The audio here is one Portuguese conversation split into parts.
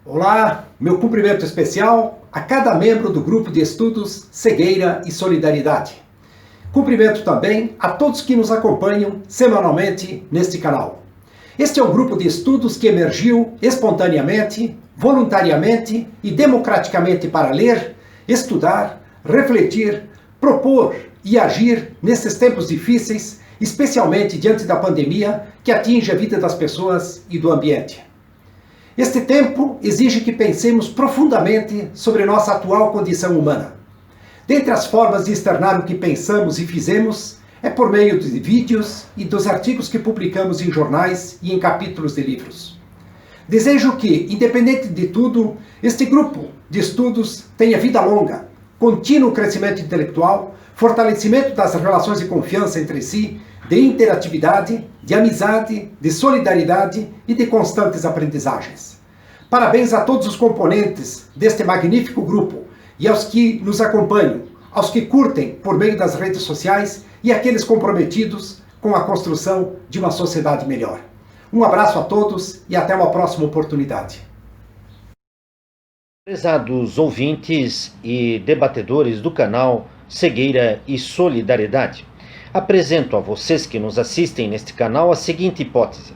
Olá, meu cumprimento especial a cada membro do grupo de estudos Cegueira e Solidariedade. Cumprimento também a todos que nos acompanham semanalmente neste canal. Este é um grupo de estudos que emergiu espontaneamente, voluntariamente e democraticamente para ler, estudar, refletir, propor e agir nesses tempos difíceis, especialmente diante da pandemia que atinge a vida das pessoas e do ambiente. Este tempo exige que pensemos profundamente sobre nossa atual condição humana. Dentre as formas de externar o que pensamos e fizemos, é por meio de vídeos e dos artigos que publicamos em jornais e em capítulos de livros. Desejo que, independente de tudo, este grupo de estudos tenha vida longa, contínuo crescimento intelectual, fortalecimento das relações de confiança entre si, de interatividade, de amizade, de solidariedade e de constantes aprendizagens. Parabéns a todos os componentes deste magnífico grupo e aos que nos acompanham, aos que curtem por meio das redes sociais e àqueles comprometidos com a construção de uma sociedade melhor. Um abraço a todos e até uma próxima oportunidade. Prezados ouvintes e debatedores do canal Cegueira e Solidariedade, apresento a vocês que nos assistem neste canal a seguinte hipótese.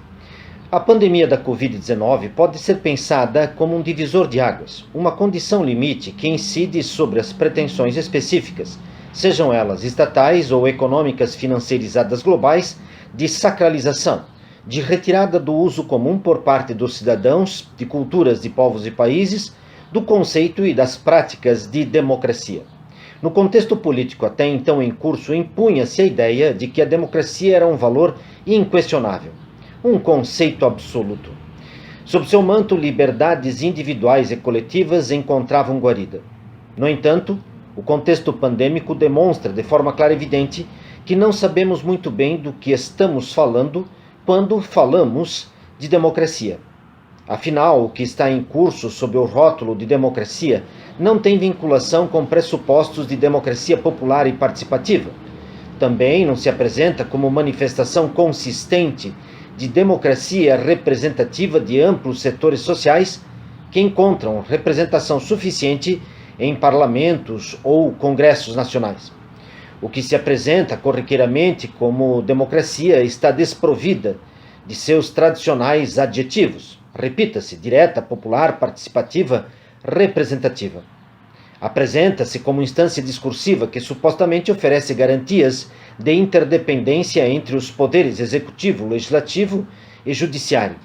A pandemia da Covid-19 pode ser pensada como um divisor de águas, uma condição limite que incide sobre as pretensões específicas, sejam elas estatais ou econômicas financiarizadas globais, de sacralização, de retirada do uso comum por parte dos cidadãos, de culturas de povos e países, do conceito e das práticas de democracia. No contexto político até então em curso, impunha-se a ideia de que a democracia era um valor inquestionável, um conceito absoluto. Sob seu manto, liberdades individuais e coletivas encontravam guarida. No entanto, o contexto pandêmico demonstra de forma clara e evidente que não sabemos muito bem do que estamos falando quando falamos de democracia. Afinal, o que está em curso sob o rótulo de democracia não tem vinculação com pressupostos de democracia popular e participativa. Também não se apresenta como manifestação consistente de democracia representativa de amplos setores sociais que encontram representação suficiente em parlamentos ou congressos nacionais. O que se apresenta corriqueiramente como democracia está desprovida de seus tradicionais adjetivos. Repita-se, direta, popular, participativa, representativa. Apresenta-se como instância discursiva que supostamente oferece garantias de interdependência entre os poderes executivo, legislativo e judiciário.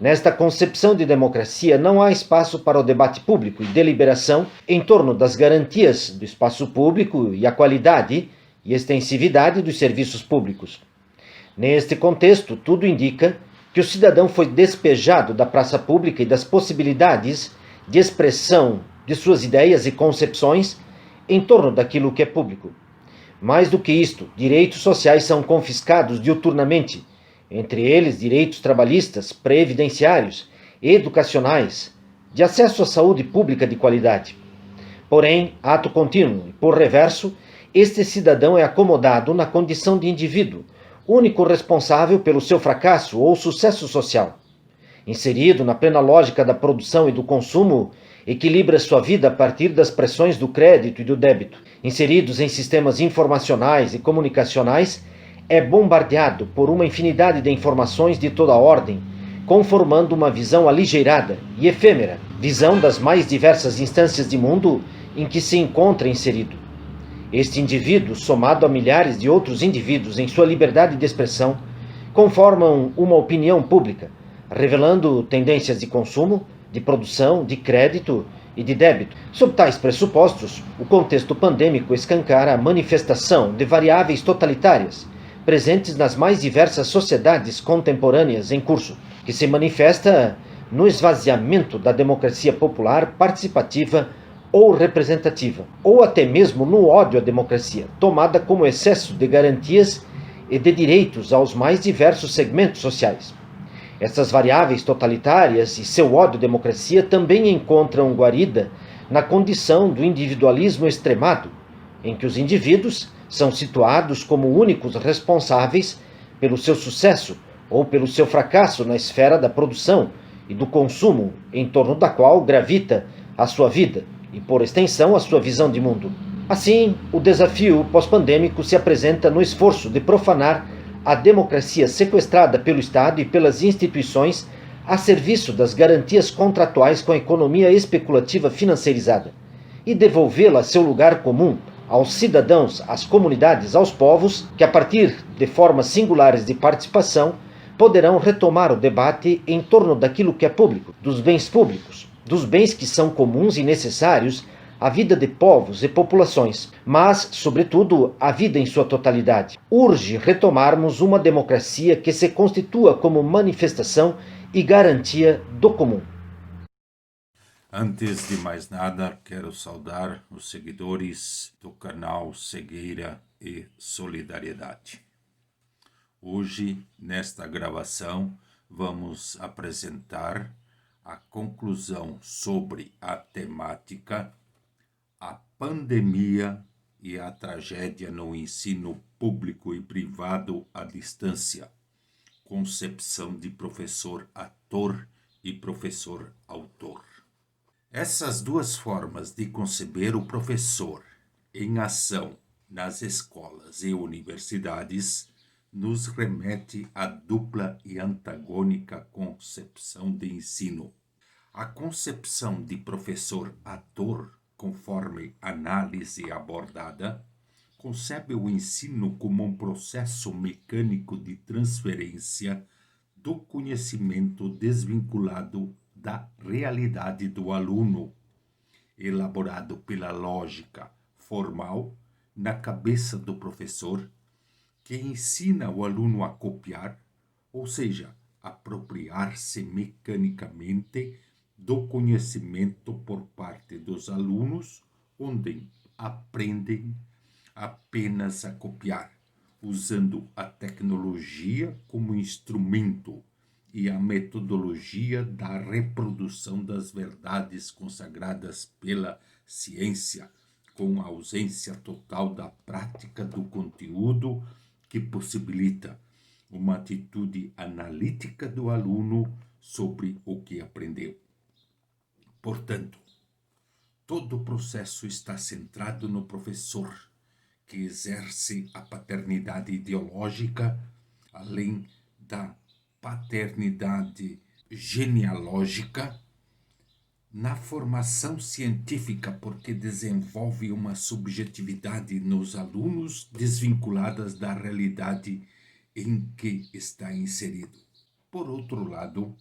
Nesta concepção de democracia não há espaço para o debate público e deliberação em torno das garantias do espaço público e a qualidade e extensividade dos serviços públicos. Neste contexto, tudo indica que o cidadão foi despejado da praça pública e das possibilidades de expressão de suas ideias e concepções em torno daquilo que é público. Mais do que isto, direitos sociais são confiscados diuturnamente, entre eles direitos trabalhistas, previdenciários, educacionais, de acesso à saúde pública de qualidade. Porém, ato contínuo e por reverso, este cidadão é acomodado na condição de indivíduo, único responsável pelo seu fracasso ou sucesso social. Inserido na plena lógica da produção e do consumo, equilibra sua vida a partir das pressões do crédito e do débito. Inseridos em sistemas informacionais e comunicacionais, é bombardeado por uma infinidade de informações de toda ordem, conformando uma visão aligeirada e efêmera, visão das mais diversas instâncias de mundo em que se encontra inserido. Este indivíduo, somado a milhares de outros indivíduos em sua liberdade de expressão, conformam uma opinião pública, revelando tendências de consumo, de produção, de crédito e de débito. Sob tais pressupostos, o contexto pandêmico escancara a manifestação de variáveis totalitárias, presentes nas mais diversas sociedades contemporâneas em curso, que se manifesta no esvaziamento da democracia popular participativa ou representativa, ou até mesmo no ódio à democracia, tomada como excesso de garantias e de direitos aos mais diversos segmentos sociais. Essas variáveis totalitárias e seu ódio à democracia também encontram guarida na condição do individualismo extremado, em que os indivíduos são situados como únicos responsáveis pelo seu sucesso ou pelo seu fracasso na esfera da produção e do consumo em torno da qual gravita a sua vida e, por extensão, a sua visão de mundo. Assim, o desafio pós-pandêmico se apresenta no esforço de profanar a democracia sequestrada pelo Estado e pelas instituições a serviço das garantias contratuais com a economia especulativa financeirizada e devolvê-la a seu lugar comum, aos cidadãos, às comunidades, aos povos, que a partir de formas singulares de participação poderão retomar o debate em torno daquilo que é público, dos bens públicos, dos bens que são comuns e necessários à vida de povos e populações, mas, sobretudo, à vida em sua totalidade. Urge retomarmos uma democracia que se constitua como manifestação e garantia do comum. Antes de mais nada, quero saudar os seguidores do canal Cegueira e Solidariedade. Hoje, nesta gravação, vamos apresentar a conclusão sobre a temática A Pandemia e a Tragédia no Ensino Público e Privado à Distância, concepção de professor-ator e professor-autor. Essas duas formas de conceber o professor em ação nas escolas e universidades nos remete à dupla e antagônica concepção de ensino. A concepção de professor-ator, conforme análise abordada, concebe o ensino como um processo mecânico de transferência do conhecimento desvinculado da realidade do aluno, elaborado pela lógica formal na cabeça do professor, que ensina o aluno a copiar, ou seja, apropriar-se mecanicamente do conhecimento por parte dos alunos, onde aprendem apenas a copiar, usando a tecnologia como instrumento e a metodologia da reprodução das verdades consagradas pela ciência, com a ausência total da prática do conteúdo que possibilita uma atitude analítica do aluno sobre o que aprendeu. Portanto, todo o processo está centrado no professor, que exerce a paternidade ideológica, além da paternidade genealógica, na formação científica, porque desenvolve uma subjetividade nos alunos desvinculadas da realidade em que está inserido. Por outro lado,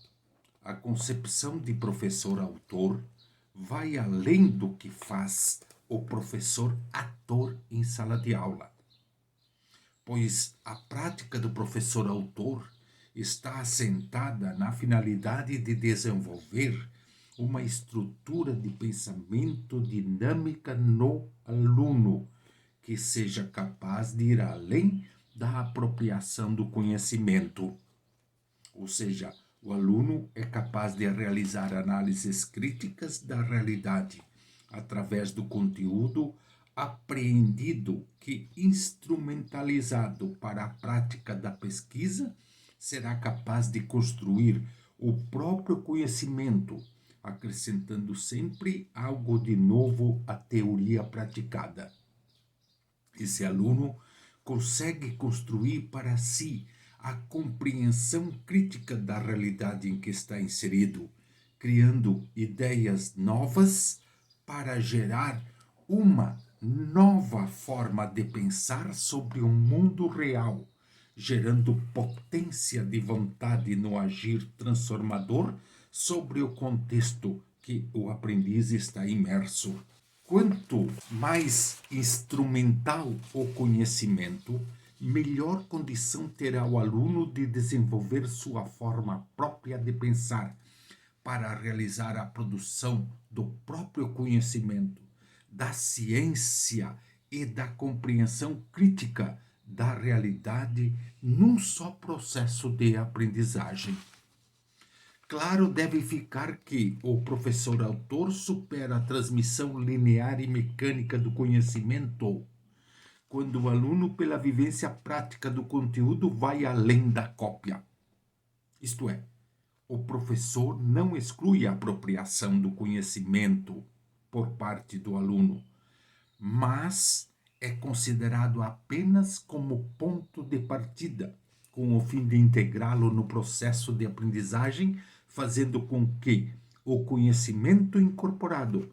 a concepção de professor-autor vai além do que faz o professor-ator em sala de aula, pois a prática do professor-autor está assentada na finalidade de desenvolver uma estrutura de pensamento dinâmica no aluno, que seja capaz de ir além da apropriação do conhecimento. Ou seja, o aluno é capaz de realizar análises críticas da realidade através do conteúdo apreendido que, instrumentalizado para a prática da pesquisa, será capaz de construir o próprio conhecimento, acrescentando sempre algo de novo à teoria praticada. Esse aluno consegue construir para si a compreensão crítica da realidade em que está inserido, criando ideias novas para gerar uma nova forma de pensar sobre o mundo real, gerando potência de vontade no agir transformador sobre o contexto que o aprendiz está imerso. Quanto mais instrumental o conhecimento, melhor condição terá o aluno de desenvolver sua forma própria de pensar, para realizar a produção do próprio conhecimento, da ciência e da compreensão crítica da realidade num só processo de aprendizagem. Claro deve ficar que o professor-autor supera a transmissão linear e mecânica do conhecimento, quando o aluno, pela vivência prática do conteúdo, vai além da cópia. Isto é, o professor não exclui a apropriação do conhecimento por parte do aluno, mas é considerado apenas como ponto de partida, com o fim de integrá-lo no processo de aprendizagem, fazendo com que o conhecimento incorporado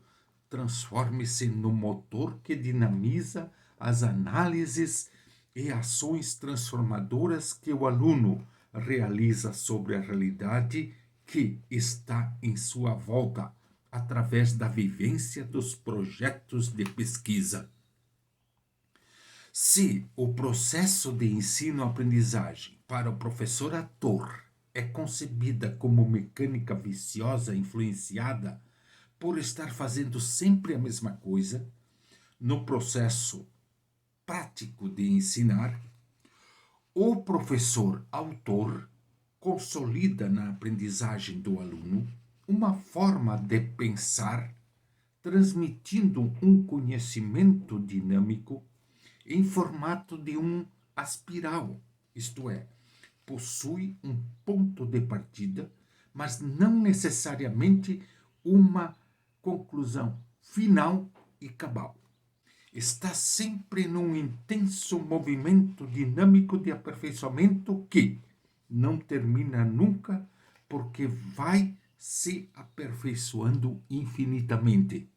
transforme-se no motor que dinamiza as análises e ações transformadoras que o aluno realiza sobre a realidade que está em sua volta, através da vivência dos projetos de pesquisa. Se o processo de ensino-aprendizagem para o professor ator é concebida como mecânica viciosa influenciada por estar fazendo sempre a mesma coisa, no processo prático de ensinar, o professor autor consolida na aprendizagem do aluno uma forma de pensar, transmitindo um conhecimento dinâmico em formato de uma espiral, isto é, possui um ponto de partida, mas não necessariamente uma conclusão final e cabal. Está sempre num intenso movimento dinâmico de aperfeiçoamento que não termina nunca, porque vai se aperfeiçoando infinitamente.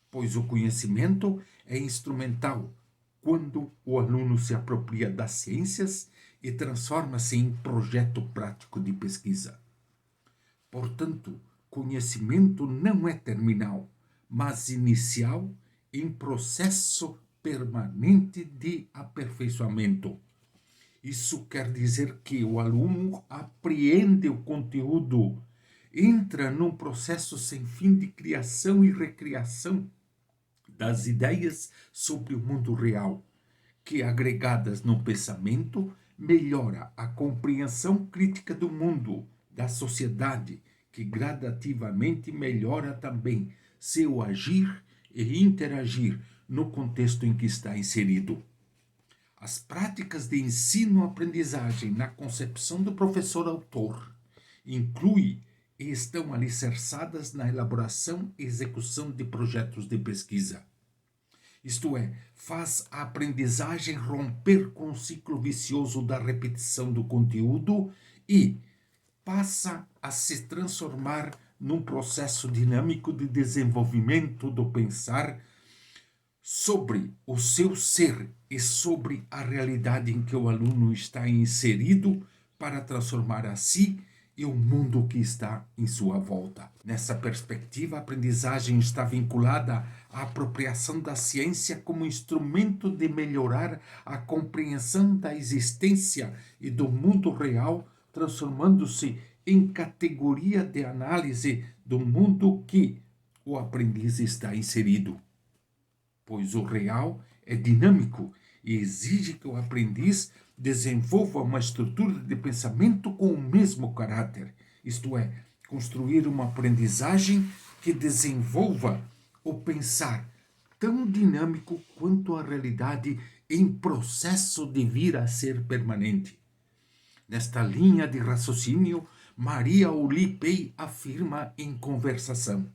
Pois o conhecimento é instrumental quando o aluno se apropria das ciências e transforma-se em projeto prático de pesquisa. Portanto, conhecimento não é terminal, mas inicial em processo permanente de aperfeiçoamento. Isso quer dizer que o aluno apreende o conteúdo, entra num processo sem fim de criação e recriação das ideias sobre o mundo real, que agregadas no pensamento, melhora a compreensão crítica do mundo, da sociedade, que gradativamente melhora também seu agir e interagir no contexto em que está inserido. As práticas de ensino-aprendizagem na concepção do professor-autor incluem e estão alicerçadas na elaboração e execução de projetos de pesquisa. Isto é, faz a aprendizagem romper com o ciclo vicioso da repetição do conteúdo e passa a se transformar num processo dinâmico de desenvolvimento do pensar sobre o seu ser e sobre a realidade em que o aluno está inserido para transformar a si e o mundo que está em sua volta. Nessa perspectiva, a aprendizagem está vinculada à apropriação da ciência como instrumento de melhorar a compreensão da existência e do mundo real, transformando-se em categoria de análise do mundo que o aprendiz está inserido. Pois o real é dinâmico e exige que o aprendiz desenvolva uma estrutura de pensamento com o mesmo caráter, isto é, construir uma aprendizagem que desenvolva o pensar tão dinâmico quanto a realidade em processo de vir a ser permanente. Nesta linha de raciocínio, Maria Olipei afirma em Conversação: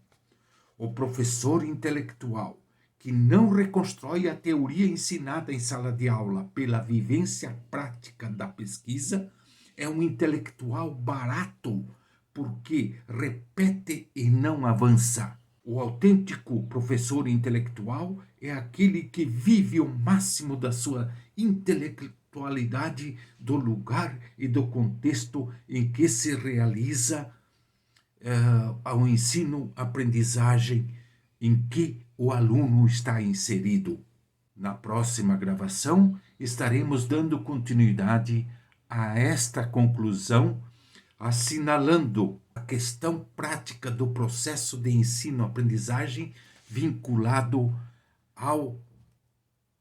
o professor intelectual que não reconstrói a teoria ensinada em sala de aula pela vivência prática da pesquisa é um intelectual barato, porque repete e não avança. O autêntico professor intelectual é aquele que vive o máximo da sua intelectualidade do lugar e do contexto em que se realiza ao ensino-aprendizagem em que o aluno está inserido. Na próxima gravação, estaremos dando continuidade a esta conclusão, assinalando a questão prática do processo de ensino-aprendizagem vinculado ao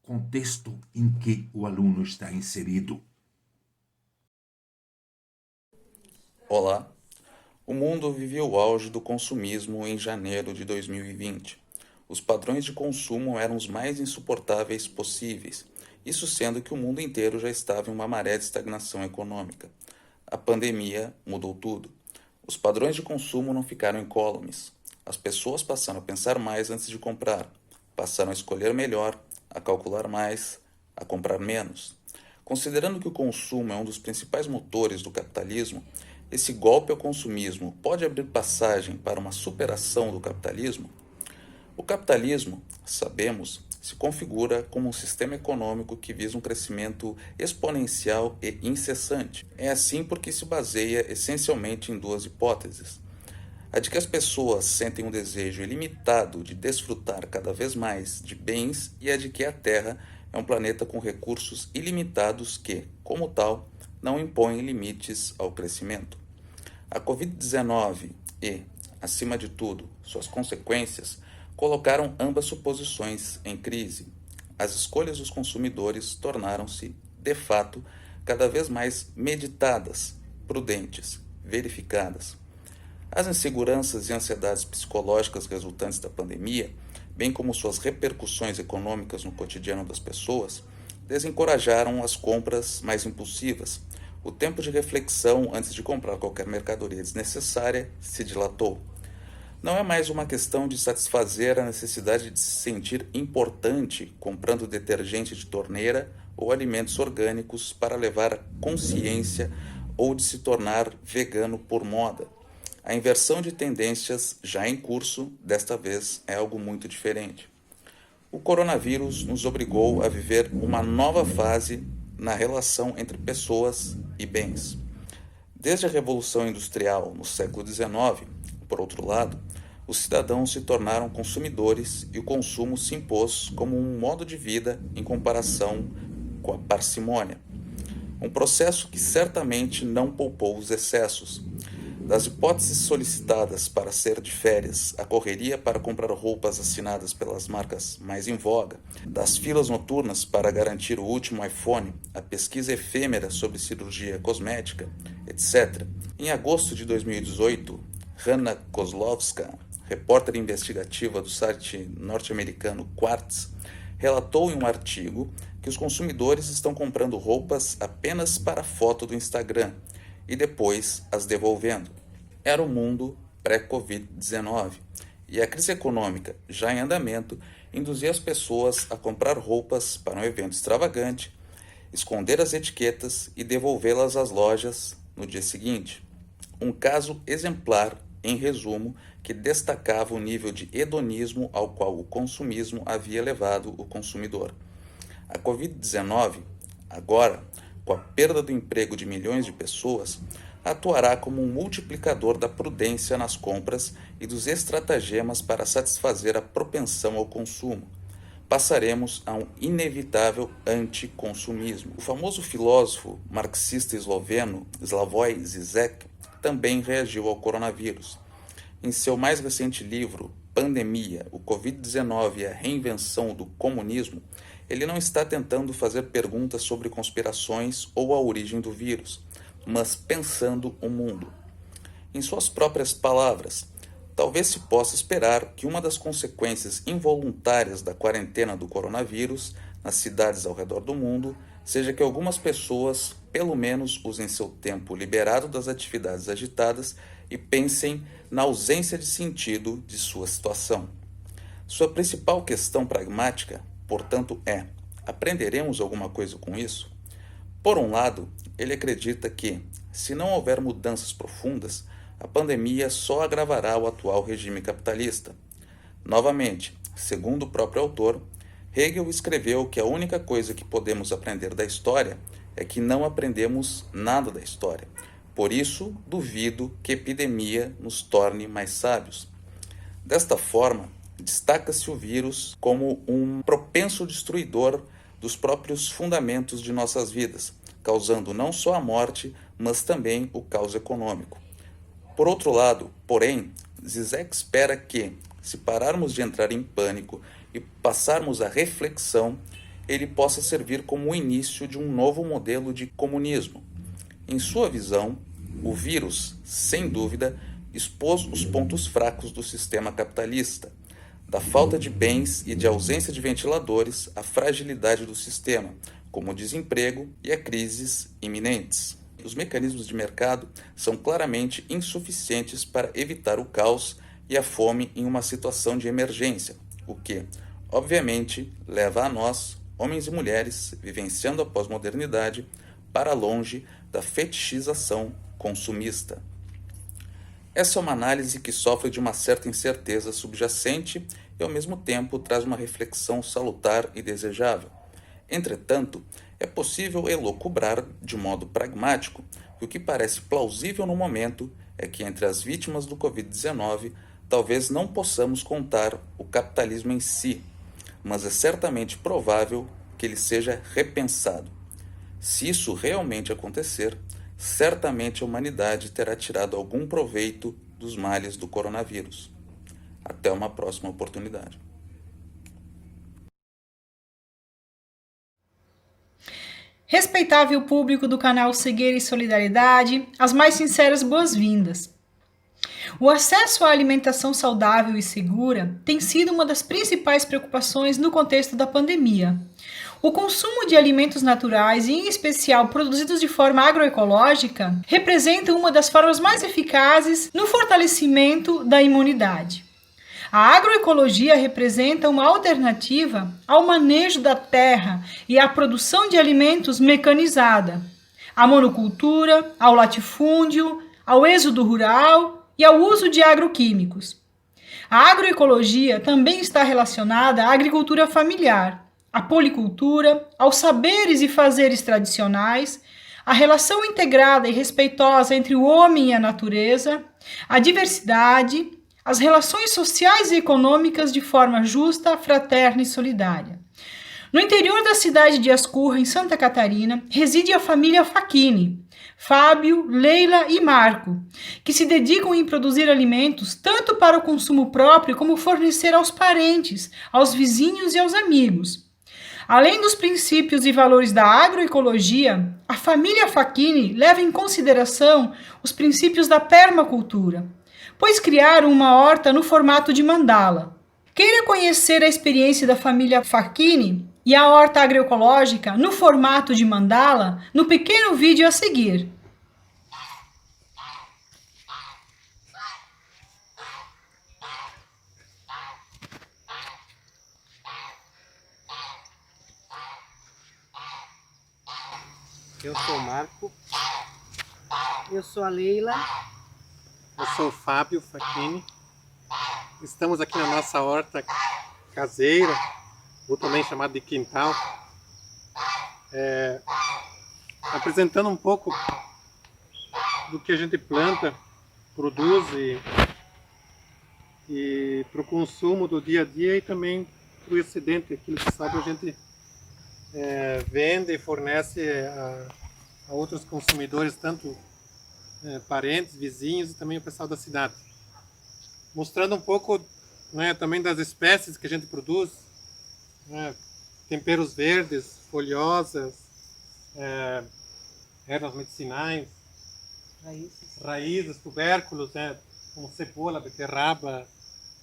contexto em que o aluno está inserido. Olá! O mundo vivia o auge do consumismo em janeiro de 2020. Os padrões de consumo eram os mais insuportáveis possíveis, isso sendo que o mundo inteiro já estava em uma maré de estagnação econômica. A pandemia mudou tudo. Os padrões de consumo não ficaram incólumes. As pessoas passaram a pensar mais antes de comprar, passaram a escolher melhor, a calcular mais, a comprar menos. Considerando que o consumo é um dos principais motores do capitalismo, esse golpe ao consumismo pode abrir passagem para uma superação do capitalismo? O capitalismo, sabemos, se configura como um sistema econômico que visa um crescimento exponencial e incessante. É assim porque se baseia essencialmente em duas hipóteses. A de que as pessoas sentem um desejo ilimitado de desfrutar cada vez mais de bens e a de que a Terra é um planeta com recursos ilimitados que, como tal, não impõe limites ao crescimento. A Covid-19 e, acima de tudo, suas consequências colocaram ambas suposições em crise. As escolhas dos consumidores tornaram-se, de fato, cada vez mais meditadas, prudentes, verificadas. As inseguranças e ansiedades psicológicas resultantes da pandemia, bem como suas repercussões econômicas no cotidiano das pessoas, desencorajaram as compras mais impulsivas. O tempo de reflexão antes de comprar qualquer mercadoria desnecessária se dilatou. Não é mais uma questão de satisfazer a necessidade de se sentir importante comprando detergente de torneira ou alimentos orgânicos para levar a consciência ou de se tornar vegano por moda. A inversão de tendências já em curso, desta vez, é algo muito diferente. O coronavírus nos obrigou a viver uma nova fase na relação entre pessoas e bens. Desde a Revolução Industrial no século XIX, por outro lado, os cidadãos se tornaram consumidores e o consumo se impôs como um modo de vida em comparação com a parcimônia. Um processo que certamente não poupou os excessos. Das hipóteses solicitadas para ser de férias, a correria para comprar roupas assinadas pelas marcas mais em voga, das filas noturnas para garantir o último iPhone, a pesquisa efêmera sobre cirurgia cosmética, etc. Em agosto de 2018, Hanna Kozlowska, repórter investigativa do site norte-americano Quartz, relatou em um artigo que os consumidores estão comprando roupas apenas para foto do Instagram e depois as devolvendo. Era o mundo pré-Covid-19 e a crise econômica, já em andamento, induzia as pessoas a comprar roupas para um evento extravagante, esconder as etiquetas e devolvê-las às lojas no dia seguinte. Um caso exemplar, em resumo, que destacava o nível de hedonismo ao qual o consumismo havia levado o consumidor. A Covid-19, agora, com a perda do emprego de milhões de pessoas, atuará como um multiplicador da prudência nas compras e dos estratagemas para satisfazer a propensão ao consumo. Passaremos a um inevitável anticonsumismo. O famoso filósofo marxista esloveno Slavoj Žižek também reagiu ao coronavírus. Em seu mais recente livro, Pandemia, o Covid-19 e a Reinvenção do Comunismo, ele não está tentando fazer perguntas sobre conspirações ou a origem do vírus, mas pensando o mundo. Em suas próprias palavras, talvez se possa esperar que uma das consequências involuntárias da quarentena do coronavírus nas cidades ao redor do mundo seja que algumas pessoas, pelo menos, usem seu tempo liberado das atividades agitadas e pensem na ausência de sentido de sua situação. Sua principal questão pragmática, portanto, é: aprenderemos alguma coisa com isso? Por um lado, ele acredita que, se não houver mudanças profundas, a pandemia só agravará o atual regime capitalista. Novamente, segundo o próprio autor, Hegel escreveu que a única coisa que podemos aprender da história é que não aprendemos nada da história. Por isso, duvido que a epidemia nos torne mais sábios. Desta forma, destaca-se o vírus como um propenso destruidor dos próprios fundamentos de nossas vidas, causando não só a morte, mas também o caos econômico. Por outro lado, porém, Zizek espera que, se pararmos de entrar em pânico e passarmos à reflexão, ele possa servir como o início de um novo modelo de comunismo. Em sua visão, o vírus, sem dúvida, expôs os pontos fracos do sistema capitalista, da falta de bens e de ausência de ventiladores à fragilidade do sistema, como o desemprego e a crises iminentes. os mecanismos de mercado são claramente insuficientes para evitar o caos e a fome em uma situação de emergência, o que, obviamente, leva a nós, homens e mulheres, vivenciando a pós-modernidade, para longe da fetichização consumista. Essa é uma análise que sofre de uma certa incerteza subjacente e, ao mesmo tempo, traz uma reflexão salutar e desejável. Entretanto, é possível elocubrar de modo pragmático que o que parece plausível no momento é que entre as vítimas do Covid-19 talvez não possamos contar o capitalismo em si, mas é certamente provável que ele seja repensado. Se isso realmente acontecer, certamente a humanidade terá tirado algum proveito dos males do coronavírus. Até uma próxima oportunidade. Respeitável público do canal Cegueira e Solidariedade, as mais sinceras boas-vindas. O acesso à alimentação saudável e segura tem sido uma das principais preocupações no contexto da pandemia. O consumo de alimentos naturais, e em especial produzidos de forma agroecológica, representa uma das formas mais eficazes no fortalecimento da imunidade. A agroecologia representa uma alternativa ao manejo da terra e à produção de alimentos mecanizada, à monocultura, ao latifúndio, ao êxodo rural e ao uso de agroquímicos. A agroecologia também está relacionada à agricultura familiar, à policultura, aos saberes e fazeres tradicionais, à relação integrada e respeitosa entre o homem e a natureza, à diversidade, às relações sociais e econômicas de forma justa, fraterna e solidária. No interior da cidade de Ascurra, em Santa Catarina, reside a família Facchini, Fábio, Leila e Marco, que se dedicam em produzir alimentos tanto para o consumo próprio como fornecer aos parentes, aos vizinhos e aos amigos. Além dos princípios e valores da agroecologia, a família Facchini leva em consideração os princípios da permacultura, pois criaram uma horta no formato de mandala. Queira conhecer a experiência da família Facchini e a horta agroecológica no formato de mandala no pequeno vídeo a seguir. Eu sou o Marco. Eu sou a Leila. Eu sou o Fábio Facchini. Estamos aqui na nossa horta caseira, ou também chamada de quintal, apresentando um pouco do que a gente planta, produz e para o consumo do dia a dia e também para o excedente, aquilo que sabe a gente vende e fornece a outros consumidores, tanto parentes, vizinhos e também o pessoal da cidade. Mostrando um pouco, né, também das espécies que a gente produz, né, temperos verdes, folhosas, ervas medicinais, raízes, tubérculos, né, como cebola, beterraba,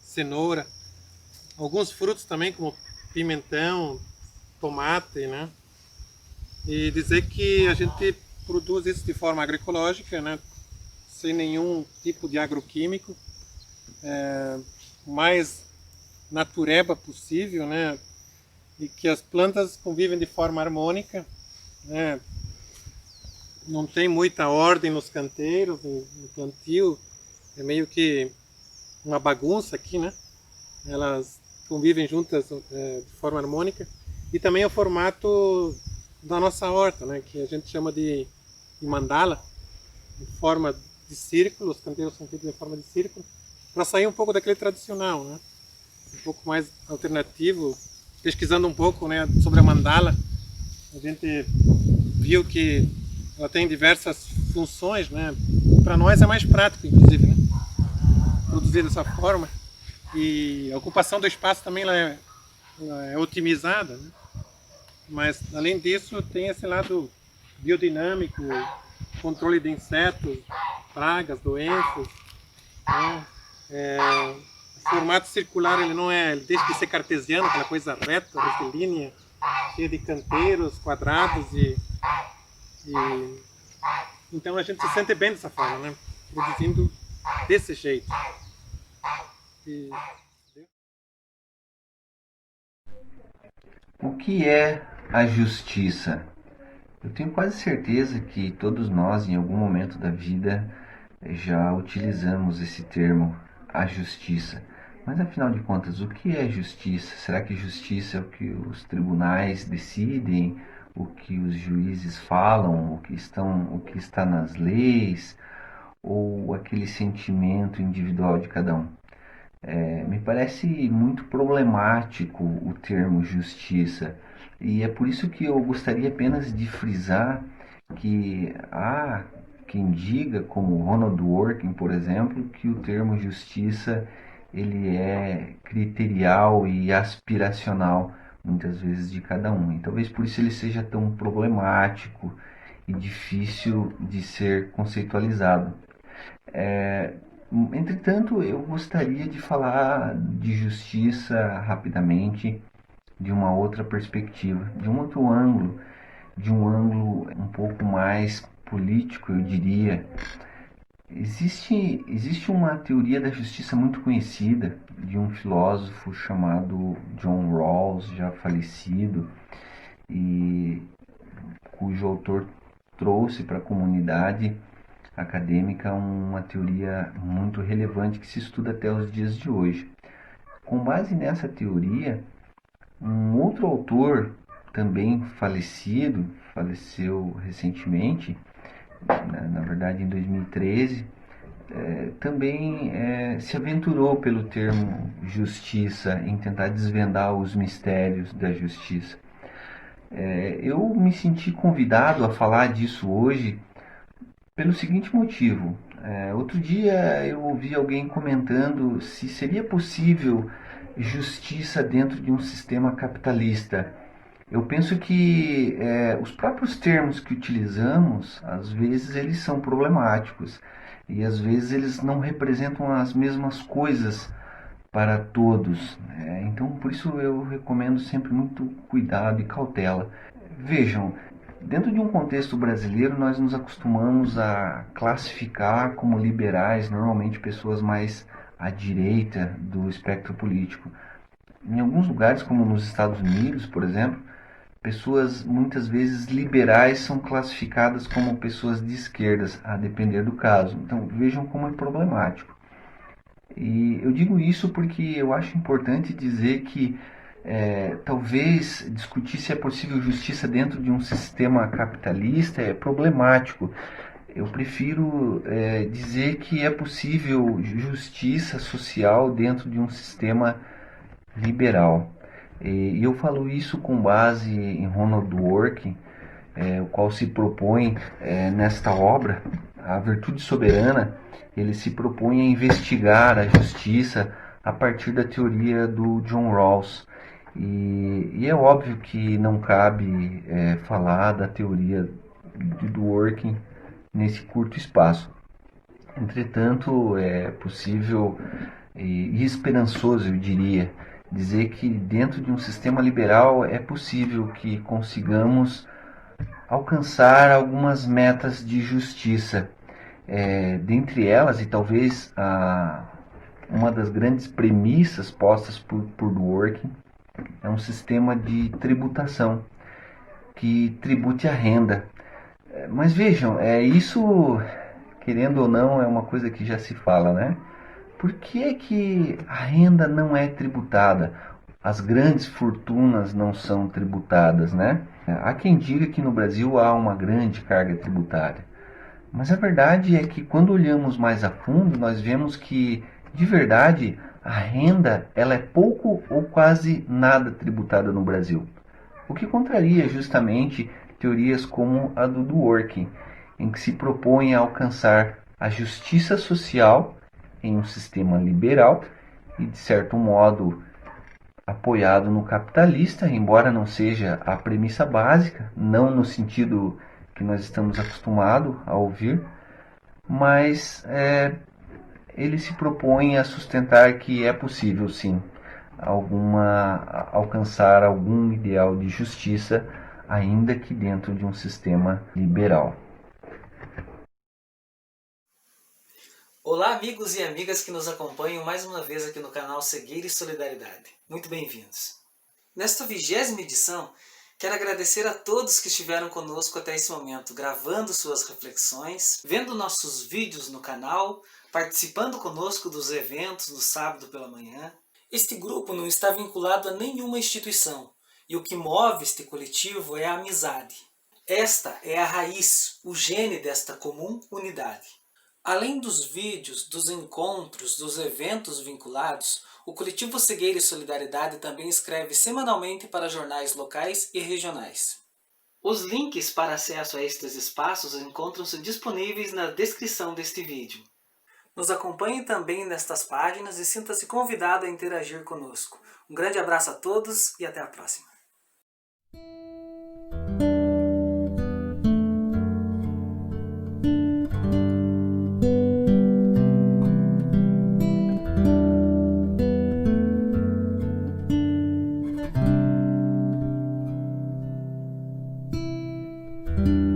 cenoura, alguns frutos também como pimentão, tomate, né? E dizer que a gente produz isso de forma agroecológica, né? Sem nenhum tipo de agroquímico, mais natureba possível, né? E que as plantas convivem de forma harmônica, né? Não tem muita ordem nos canteiros, no plantio, é meio que uma bagunça aqui, né? Elas convivem juntas de forma harmônica. E também o formato da nossa horta, né, que a gente chama de mandala, em forma de círculo, os canteiros são feitos em forma de círculo, para sair um pouco daquele tradicional, né, um pouco mais alternativo. Pesquisando um pouco, né, sobre a mandala, a gente viu que ela tem diversas funções, né, para nós é mais prático, inclusive, né, produzir dessa forma, e a ocupação do espaço também ela é otimizada, né? Mas além disso tem esse lado biodinâmico, controle de insetos, pragas, doenças, né? O formato circular ele deixa de ser cartesiano, aquela coisa reta, retilínea, cheia de canteiros, quadrados Então a gente se sente bem dessa forma, né? Produzindo desse jeito. E... O que é a justiça? Eu tenho quase certeza que todos nós, em algum momento da vida, já utilizamos esse termo, a justiça. Mas afinal de contas, o que é justiça? Será que justiça é o que os tribunais decidem, o que os juízes falam, o que está nas leis, ou aquele sentimento individual de cada um? Me parece muito problemático o termo justiça, e é por isso que eu gostaria apenas de frisar que há quem diga, como Ronald Dworkin, por exemplo, que o termo justiça ele é criterial e aspiracional, muitas vezes, de cada um. E talvez por isso ele seja tão problemático e difícil de ser conceitualizado. Entretanto, eu gostaria de falar de justiça rapidamente, de uma outra perspectiva, de um outro ângulo, de um ângulo um pouco mais político, eu diria. Existe uma teoria da justiça muito conhecida de um filósofo chamado John Rawls, já falecido, e cujo autor trouxe para a comunidade acadêmica uma teoria muito relevante que se estuda até os dias de hoje. Com base nessa teoria, um outro autor, também falecido, faleceu recentemente, na verdade em 2013, também se aventurou pelo termo justiça, em tentar desvendar os mistérios da justiça. Eu me senti convidado a falar disso hoje pelo seguinte motivo. Outro dia eu ouvi alguém comentando se seria possível justiça dentro de um sistema capitalista. Eu penso que os próprios termos que utilizamos, às vezes eles são problemáticos e às vezes eles não representam as mesmas coisas para todos. Então, por isso eu recomendo sempre muito cuidado e cautela. Vejam, dentro de um contexto brasileiro, nós nos acostumamos a classificar como liberais, normalmente pessoas mais à direita do espectro político. Em alguns lugares, como nos Estados Unidos, por exemplo, pessoas muitas vezes liberais são classificadas como pessoas de esquerdas, a depender do caso. Então, vejam como é problemático. E eu digo isso porque eu acho importante dizer que talvez discutir se é possível justiça dentro de um sistema capitalista é problemático. Eu prefiro dizer que é possível justiça social dentro de um sistema liberal. E eu falo isso com base em Ronald Dworkin, o qual se propõe nesta obra, A Virtude Soberana. Ele se propõe a investigar a justiça a partir da teoria do John Rawls. E é óbvio que não cabe falar da teoria de Dworkin nesse curto espaço. Entretanto, é possível e esperançoso, eu diria, dizer que dentro de um sistema liberal é possível que consigamos alcançar algumas metas de justiça. Dentre elas, e talvez uma das grandes premissas postas por Dworkin, é um sistema de tributação que tribute a renda. Mas vejam, isso, querendo ou não, é uma coisa que já se fala, né? Por que é que a renda não é tributada? As grandes fortunas não são tributadas, né? Há quem diga que no Brasil há uma grande carga tributária. Mas a verdade é que quando olhamos mais a fundo, nós vemos que, de verdade, a renda ela é pouco ou quase nada tributada no Brasil. O que contraria justamente teorias como a do Dworkin, em que se propõe a alcançar a justiça social em um sistema liberal e, de certo modo, apoiado no capitalista, embora não seja a premissa básica, não no sentido que nós estamos acostumados a ouvir, mas ele se propõe a sustentar que é possível, sim, alcançar algum ideal de justiça, ainda que dentro de um sistema liberal. Olá, amigos e amigas que nos acompanham mais uma vez aqui no canal Cegueira e Solidariedade. Muito bem-vindos. Nesta 20ª edição, quero agradecer a todos que estiveram conosco até esse momento, gravando suas reflexões, vendo nossos vídeos no canal, participando conosco dos eventos no sábado pela manhã. Este grupo não está vinculado a nenhuma instituição, e o que move este coletivo é a amizade. Esta é a raiz, o gene desta comum unidade. Além dos vídeos, dos encontros, dos eventos vinculados, o coletivo Cegueira e Solidariedade também escreve semanalmente para jornais locais e regionais. Os links para acesso a estes espaços encontram-se disponíveis na descrição deste vídeo. Nos acompanhe também nestas páginas e sinta-se convidado a interagir conosco. Um grande abraço a todos e até a próxima. Thank you.